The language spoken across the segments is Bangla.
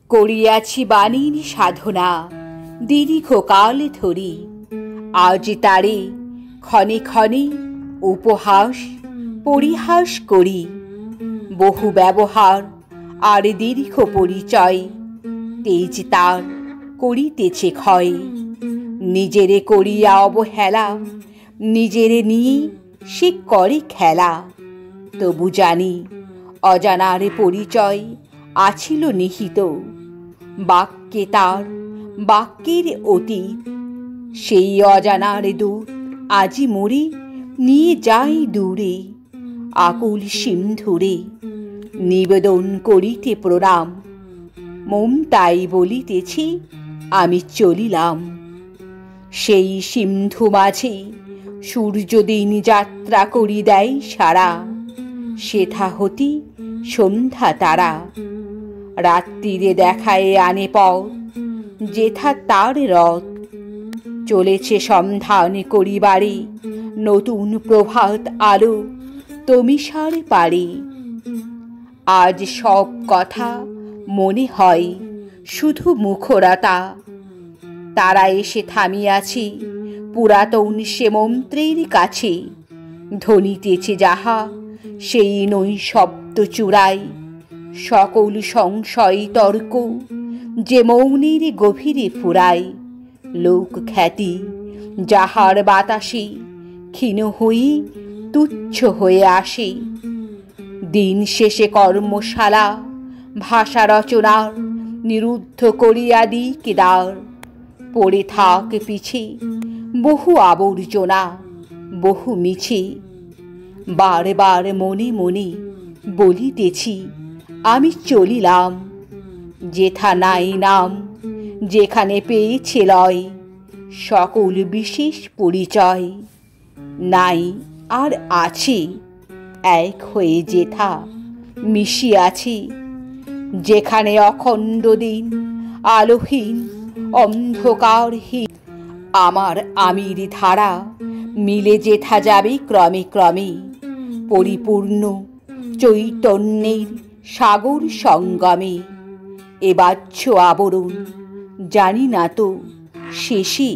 করিয়াছি বাণীর সাধনা দীর্ঘকাল ধরি, আজ তারে ক্ষণে ক্ষণে উপহাস পরিহাস করি। বহু ব্যবহার আর দীর্ঘ পরিচয়, তেজ তার করিতেছে ক্ষয়। নিজেরে করিয়া অবহেলা, নিজেরে নিয়ে সে করে খেলা। তবু জানি অজানার পরিচয় আছিল নিহিত, বাক্যে তার বাক্যের অতীত। সেই অজানার দূত আজি মোরে নিয়ে যাই দূরে, আকুল সিন্ধুরে নিবেদন করিতে প্রণাম। মমতাই বলিতেছি আমি চলিলাম। সেই সিন্ধু মাঝে সূর্যদিন যাত্রা করি দেয় সারা, সেথা হতি সন্ধ্যা তারা। রাত্রিরে দেখায় আনে পথ, যেথা তার রথ। চলেছে সন্ধান করিবারে নতুন প্রভাত আলো তমিসার পারে। আজ সব কথা মনে হয় শুধু মুখরতা। তারা এসে থামিয়াছে পুরাতন সে মন্ত্রের কাছে। ধ্বনিতেছে যাহা সেই নৈশব্দ চূড়ায়, সকল সংশয় তর্ক যে মৌনের গভীরে ফুরায়। লোক খ্যাতি যাহার বাতাসে ক্ষীণ হয়ে তুচ্ছ হয়ে আসে। দিন শেষে কর্মশালা ভাষা রচনার নিরুদ্ধ করিয়া দিক দ্বার। পড়ে থাক পিছে বহু আবর্জনা, বহু মিছে। বারে বার মনে মনে বলিতেছি আমি চলিলাম। যেথা নাই নাম, যেখানে পেয়েছে লয় সকল বিশেষ পরিচয়। নাই আর আছে এক হয়ে যেথা মিশিয়াছে। যেখানে অখণ্ড দিন আলোহীন অন্ধকারহীন, আমার আমির ধারা মিলে যেথা যাবে ক্রমে ক্রমে। পরিপূর্ণ চৈতন্যের সাগর সঙ্গমে। এ বাহ্য আবরণ জানি না তো শেষে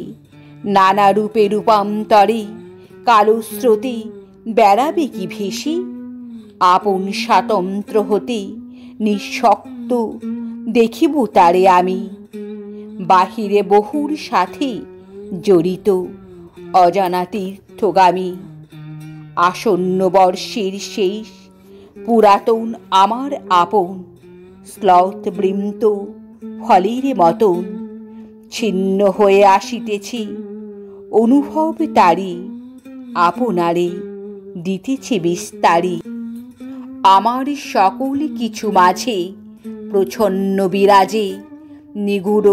নানা রূপে রূপান্তরে কালো স্রোতে বেড়াবে কি ভেসে। আপন স্বাতন্ত্র্য হতে নিঃশক্ত দেখিব তারে আমি। বাহিরে বহুর সাথে জড়িত অজানা তীর্থগামী। আসন্ন বর্ষের শেষ পুরাতন আমার আপন শ্লথ বৃন্ত ফলের মতন ছিন্ন হয়ে আসিতেছি। অনুভব তারি আপনারে দিতেছে বিস্তারি। আমার সকল কিছু মাঝে প্রচ্ছন্ন বিরাজে নিগুড়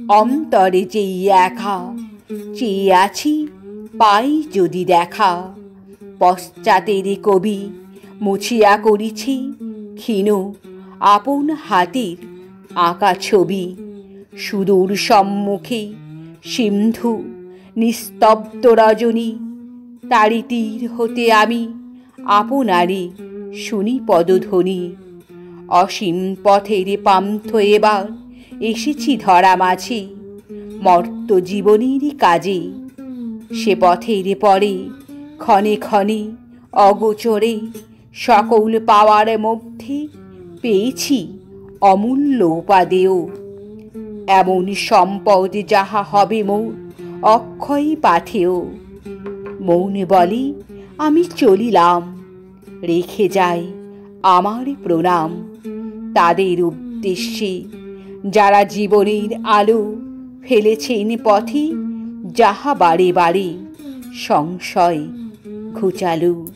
অন্তরে যেই একা। চেয়ে আছি পাই যদি দেখা। পশ্চাতের কবি মুছিয়া করিছি ক্ষীণ আপন হাতের আঁকা ছবি। সুদূর সম্মুখে সিন্ধু নিস্তব্ধ রজনী, তারি তীর হতে আমি আপনারে শুনি পদধ্বনি। অসীম পথের পান্থ এবার এসেছি ধরা মাঝে, মর্ত জীবনের কাজে। সে পথের পরে ক্ষণে ক্ষণে অগোচরে সকল পাওয়ার মধ্যে পেয়েছি অমূল্য উপাদেয়। এমন সম্পদ যাহা হবে মোর অক্ষয় পাথেয়। মৌন বলে আমি চলিলাম, রেখে যাই আমার প্রণাম তাদের উদ্দেশ্যে যারা জীবনের আলো ফেলেছেন পথে, যাহা বারে বারে সংশয় ঘুচালো।